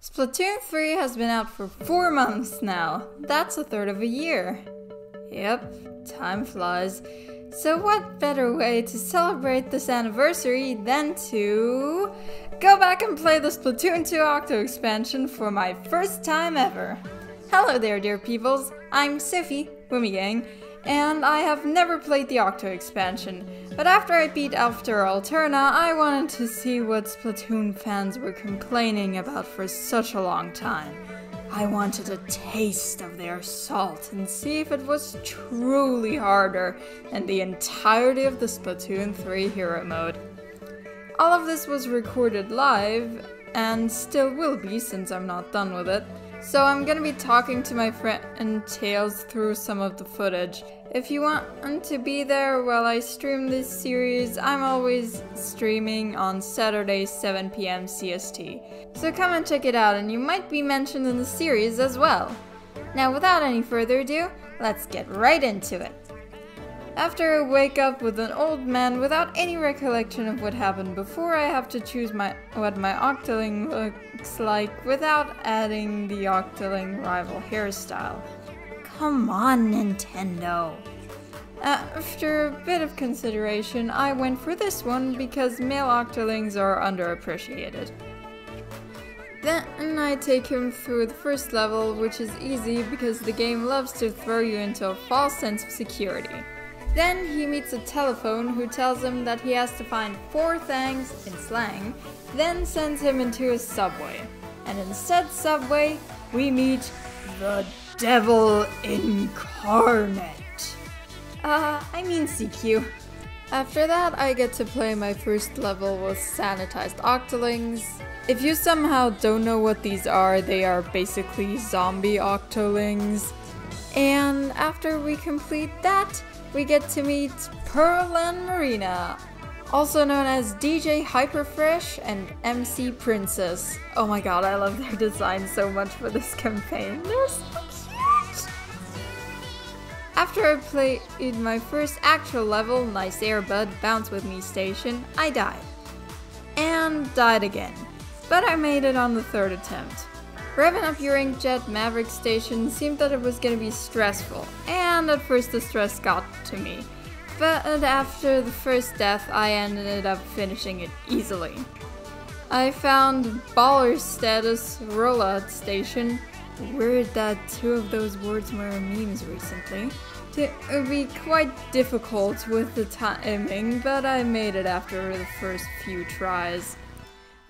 Splatoon 3 has been out for 4 months now. That's a third of a year. Yep, time flies. So what better way to celebrate this anniversary than to go back and play the Splatoon 2 Octo Expansion for my first time ever. Hello there, dear peoples. I'm Sophie, Wimmigang, and I have never played the Octo Expansion. But after I beat After Alterna, I wanted to see what Splatoon fans were complaining about for such a long time. I wanted a taste of their salt and see if it was truly harder than the entirety of the Splatoon 3 hero mode. All of this was recorded live, and still will be since I'm not done with it. So I'm gonna be talking to my friend Tails through some of the footage. If you want to be there while I stream this series, I'm always streaming on Saturday 7 PM CST. So come and check it out and you might be mentioned in the series as well. Now without any further ado, let's get right into it. After I wake up with an old man without any recollection of what happened before, I have to choose what my Octoling looks like without adding the Octoling rival hairstyle. Come on, Nintendo! After a bit of consideration, I went for this one because male Octolings are underappreciated. Then I take him through the first level, which is easy because the game loves to throw you into a false sense of security. Then he meets a telephone who tells him that he has to find 4 things in slang, then sends him into a subway. And in said subway, we meet the Devil Incarnate. I mean CQ. After that, I get to play my first level with sanitized Octolings. If you somehow don't know what these are, they are basically zombie Octolings. And after we complete that, we get to meet Pearl and Marina, also known as DJ Hyperfresh and MC Princess. Oh my god, I love their design so much for this campaign. They're so cute! After I played my first actual level, Nice Airbud Bounce With Me Station, I died. And died again. But I made it on the 3rd attempt. Revving up your Inkjet Maverick Station seemed that it was gonna be stressful, and at first the stress got to me. But after the first death, I ended up finishing it easily. I found Baller Status Rollout Station, weird that 2 of those words were memes recently, to be quite difficult with the timing, but I made it after the first few tries.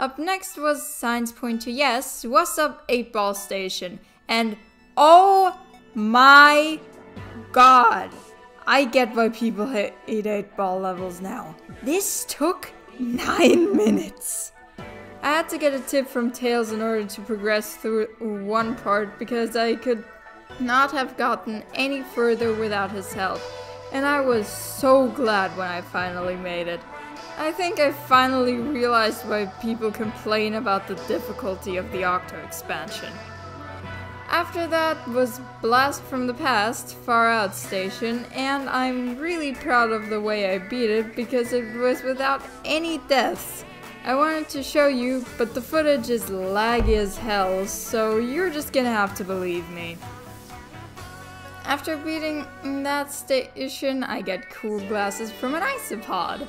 Up next was Signs Point to Yes, What's Up 8-Ball Station, and oh my god, I get why people hate 8-ball levels now. This took 9 minutes. I had to get a tip from Tails in order to progress through one part because I could not have gotten any further without his help, and I was so glad when I finally made it. I think I finally realized why people complain about the difficulty of the Octo Expansion. After that was Blast from the Past, Far Out Station, and I'm really proud of the way I beat it because it was without any deaths. I wanted to show you, but the footage is laggy as hell, so you're just gonna have to believe me. After beating that station, I get cool glasses from an isopod.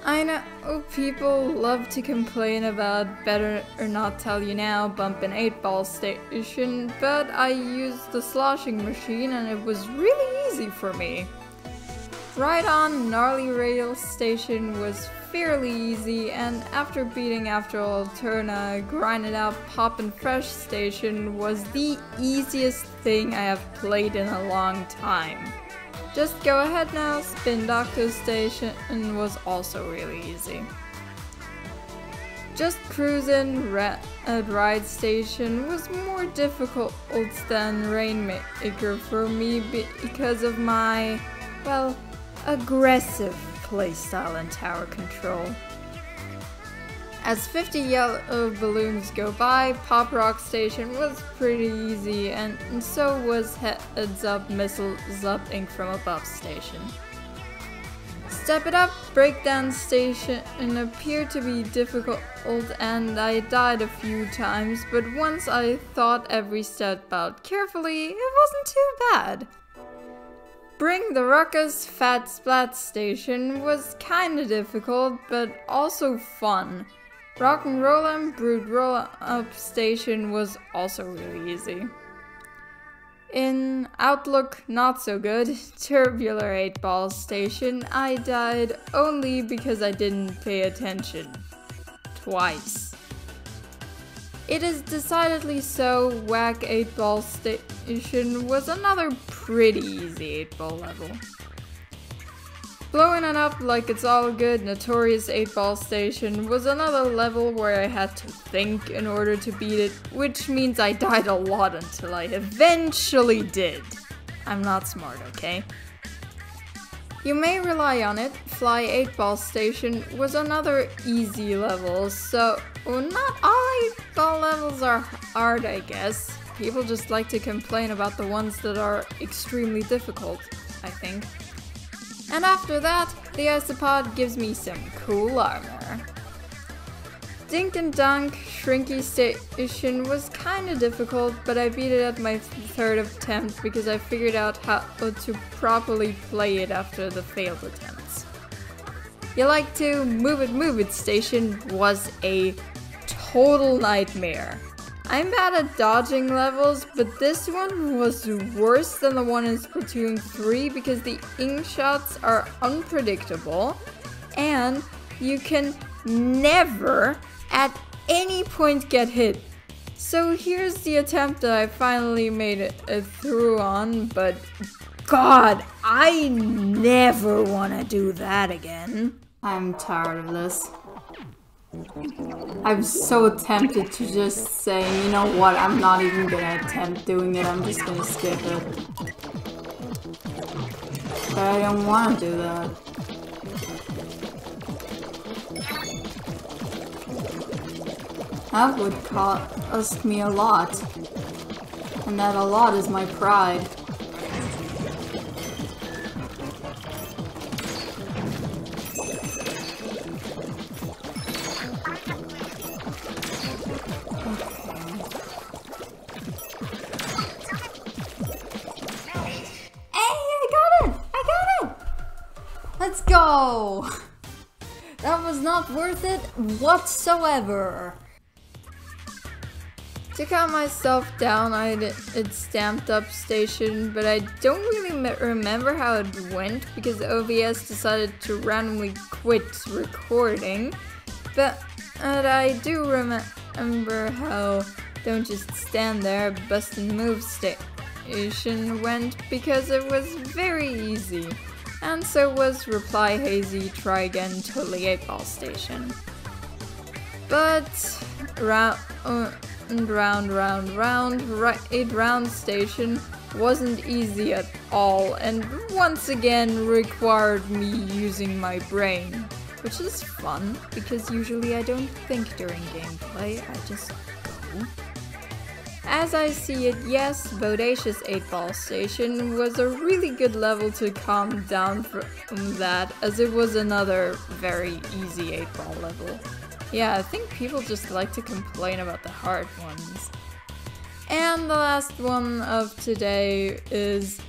I know people love to complain about Better or Not Tell You Now bump an 8-ball station, but I used the sloshing machine and it was really easy for me. Right on Gnarly Rail Station was fairly easy, and after beating After Alterna, Grinded Out Poppin' Fresh Station was the easiest thing I have played in a long time. Just go ahead now, Spin Doctor Station was also really easy. Just Cruisin' Ride Station was more difficult than Rainmaker for me because of my, well, aggressive playstyle and tower control. As 50 yellow balloons go by, Pop Rock Station was pretty easy, and so was Heads Up Missiles Up Ink from Above Station. step it up, breakdown station appeared to be difficult and I died a few times, but once I thought every step out carefully, it wasn't too bad. Bring the Ruckus Fat Splat station was kinda difficult, but also fun. Rock'n'Roll and Brood Roll Up station was also really easy. In Outlook Not So Good, Tubular 8-Ball station, I died only because I didn't pay attention. Twice. It is decidedly so, Whack 8-Ball station was another pretty easy 8-ball level. Blowing it up like it's all good, Notorious 8-Ball station was another level where I had to think in order to beat it, which means I died a lot until I eventually did. I'm not smart, okay? You may rely on it, Fly 8-Ball station was another easy level, so not all 8-ball levels are hard, I guess. People just like to complain about the ones that are extremely difficult, I think. And after that, the Isopod gives me some cool armor. Dink and Dunk Shrinky Station was kinda difficult, but I beat it at my third attempt because I figured out how to properly play it after the failed attempts. You Like to Move It Station was a total nightmare. I'm bad at dodging levels, but this one was worse than the one in Splatoon 3 because the ink shots are unpredictable and you can never at any point get hit. So here's the attempt that I finally made it through on, but God, I never want to do that again. I'm tired of this. I'm so tempted to just say, you know what, I'm not even gonna attempt doing it, I'm just gonna skip it. But I don't want to do that. That would cost me a lot. And that a lot is my pride. Let's go! That was not worth it whatsoever. To calm myself down, I did Stamped Up Station, but I don't really remember how it went because OBS decided to randomly quit recording. But I do remember how Don't Just Stand There, Bust and Move Station went because it was very easy. And so was Reply Hazy, Try Again, Totally 8-Ball Station. But round, 8-round station wasn't easy at all and once again required me using my brain. Which is fun, because usually I don't think during gameplay, I just go. As I see it, yes, Bodacious 8-Ball Station was a really good level to calm down from that, as it was another very easy 8-ball level. Yeah, I think people just like to complain about the hard ones. And the last one of today is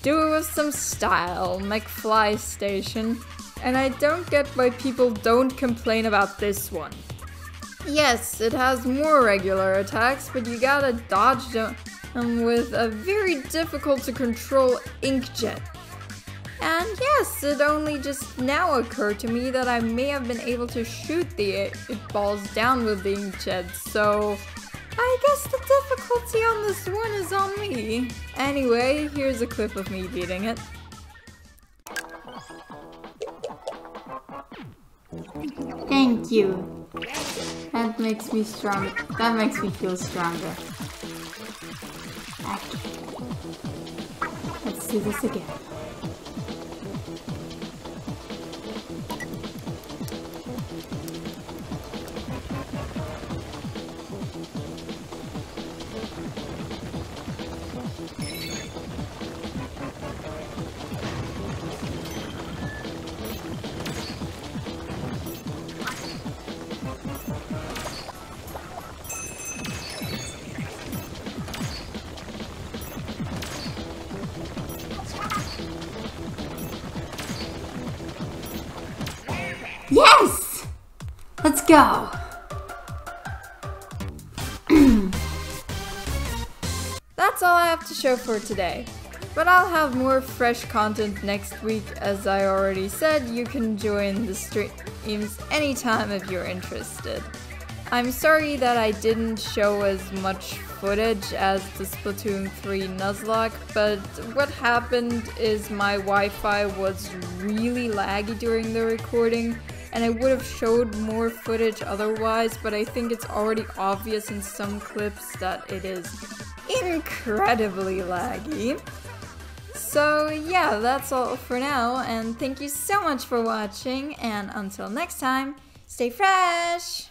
Do It With Some Style, McFly Station, and I don't get why people don't complain about this one. Yes, it has more regular attacks, but you gotta dodge them with a very difficult to control inkjet. And yes, it only just now occurred to me that I may have been able to shoot the 8-balls down with the inkjet, so I guess the difficulty on this one is on me. Anyway, here's a clip of me beating it. Thank you. That makes me strong. That makes me feel stronger. Okay. Let's do this again. Yes! Let's go! That's all I have to show for today. But I'll have more fresh content next week. As I already said, you can join the streams anytime if you're interested. I'm sorry that I didn't show as much footage as the Splatoon 3 Nuzlocke, but what happened is my Wi-Fi was really laggy during the recording, and I would have showed more footage otherwise, but I think it's already obvious in some clips that it is incredibly laggy. So yeah, that's all for now, and thank you so much for watching, and until next time, stay fresh!